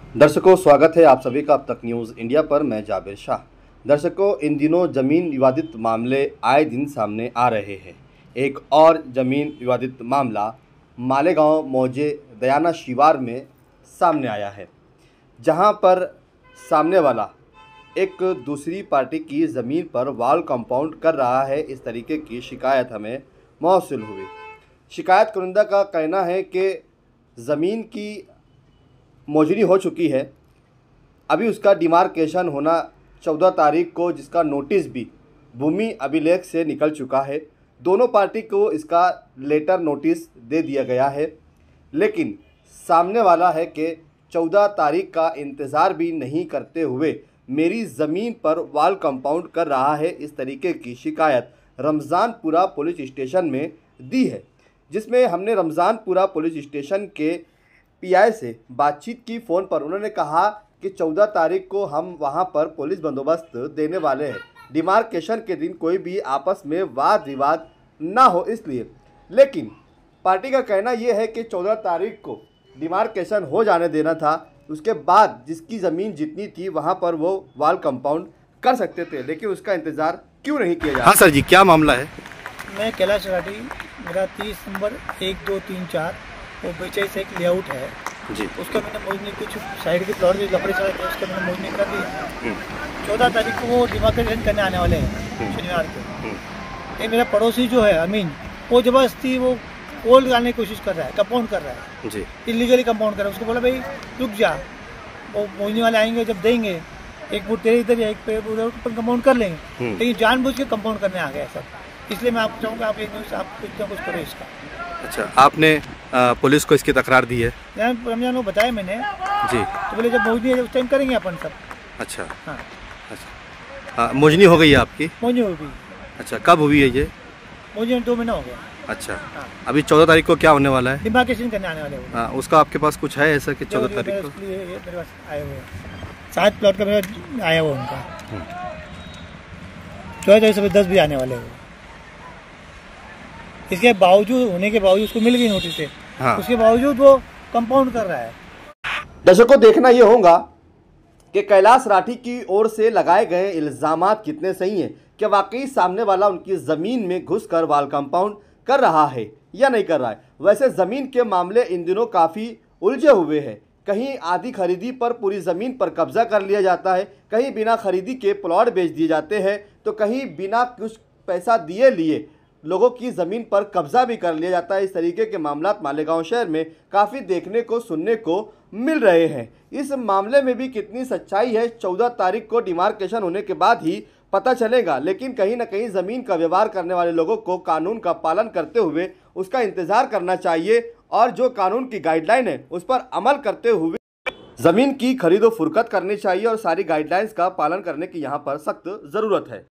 दर्शकों, स्वागत है आप सभी का अब तक न्यूज़ इंडिया पर। मैं जाबिर शाह। दर्शकों, इन दिनों ज़मीन विवादित मामले आए दिन सामने आ रहे हैं। एक और ज़मीन विवादित मामला मालेगांव मौजे दयाना शिवार में सामने आया है, जहां पर सामने वाला एक दूसरी पार्टी की ज़मीन पर वॉल कंपाउंड कर रहा है। इस तरीके की शिकायत हमें मौसूल हुई। शिकायत कुनिंदा का कहना है कि ज़मीन की मौजूदी हो चुकी है, अभी उसका डिमार्केशन होना 14 तारीख को, जिसका नोटिस भी भूमि अभिलेख से निकल चुका है। दोनों पार्टी को इसका लेटर नोटिस दे दिया गया है, लेकिन सामने वाला है कि 14 तारीख का इंतज़ार भी नहीं करते हुए मेरी ज़मीन पर वॉल कंपाउंड कर रहा है। इस तरीके की शिकायत रमज़ानपुरा पुलिस स्टेशन में दी है, जिसमें हमने रमज़ानपुरा पुलिस स्टेशन के पीआई से बातचीत की फ़ोन पर। उन्होंने कहा कि 14 तारीख को हम वहां पर पुलिस बंदोबस्त देने वाले हैं, डिमार्केशन के दिन कोई भी आपस में वाद विवाद ना हो इसलिए। लेकिन पार्टी का कहना यह है कि 14 तारीख को डिमार्केशन हो जाने देना था, उसके बाद जिसकी ज़मीन जितनी थी वहां पर वो वॉल कंपाउंड कर सकते थे, लेकिन उसका इंतज़ार क्यों नहीं किया जा रहा? हाँ सर जी, क्या मामला है? मैं कैलाश राठी, मेरा 30 नंबर 1, 2, 3, 4 वो बेचे से एक लेआउट है जी। उसका मैंने मोजनी कुछ साइड के प्लॉट के लकड़ी चढ़ा थे, उसका मैंने मोजनी कर दिया। 14 तारीख को वो डिमार्केशन करने आने वाले हैं शनिवार को। ये मेरा पड़ोसी जो है अमीन, वो ज़बरदस्ती वो पोल लगाने की कोशिश कर रहा है, कंपाउंड कर रहा है जी। इलीगली कंपाउंड कर रहा है। उसको बोला भाई रुक जा, वो मोजनी वाले आएंगे, जब देंगे एक फुट तेरे इधर या एक पेड़ उधर कंपाउंड कर लेंगे, लेकिन जानबूझ के कंपाउंड करने आ गया सब। इसलिए मैं आपको चाहूँगा आप एक न्यूज़ आप कुछ ना कुछ करो इसका। अच्छा, आपने पुलिस को इसकी तकरार दी है? रमजान को बताया मैंने जी। तो बोले जब मोजनी है उस टाइम करेंगे अपन सब। अच्छा। हाँ। अच्छा, मोजनी हो गई है आपकी? मोजनी हो गई। अच्छा, कब हुई है ये? मोजनी 2 महीना हो गया। अच्छा। हाँ। अभी 14 तारीख को क्या होने वाला है? डिमार्केशन करने आने वाले हो। हाँ, उसका आपके पास कुछ है ऐसा कि 14 तारीख को? मेरे पास आए हुए 7 प्लॉट का मेरा आया हुआ उनका। 14 तारीख से 10 भी आने वाले हो। इसके बावजूद होने के बावजूद उसको मिल गई नोटिस है। हाँ। उसके बावजूद वो कंपाउंड कर रहा है। दर्शकों, देखना ये होगा कि कैलाश राठी की ओर से लगाए गए इल्ज़ामात कितने सही हैं। क्या वाकई सामने वाला उनकी ज़मीन में घुसकर वॉल कंपाउंड कर रहा है या नहीं कर रहा है। वैसे ज़मीन के मामले इन दिनों काफ़ी उलझे हुए हैं। कहीं आधी खरीदी पर पूरी ज़मीन पर कब्जा कर लिया जाता है, कहीं बिना खरीदी के प्लॉट बेच दिए जाते हैं, तो कहीं बिना कुछ पैसा दिए लिए लोगों की ज़मीन पर कब्जा भी कर लिया जाता है। इस तरीके के मामलात मालेगांव शहर में काफ़ी देखने को सुनने को मिल रहे हैं। इस मामले में भी कितनी सच्चाई है 14 तारीख को डिमार्केशन होने के बाद ही पता चलेगा, लेकिन कहीं ना कहीं ज़मीन का व्यवहार करने वाले लोगों को कानून का पालन करते हुए उसका इंतज़ार करना चाहिए और जो कानून की गाइडलाइन है उस पर अमल करते हुए ज़मीन की खरीदो फुर्कत करनी चाहिए और सारी गाइडलाइंस का पालन करने की यहाँ पर सख्त ज़रूरत है।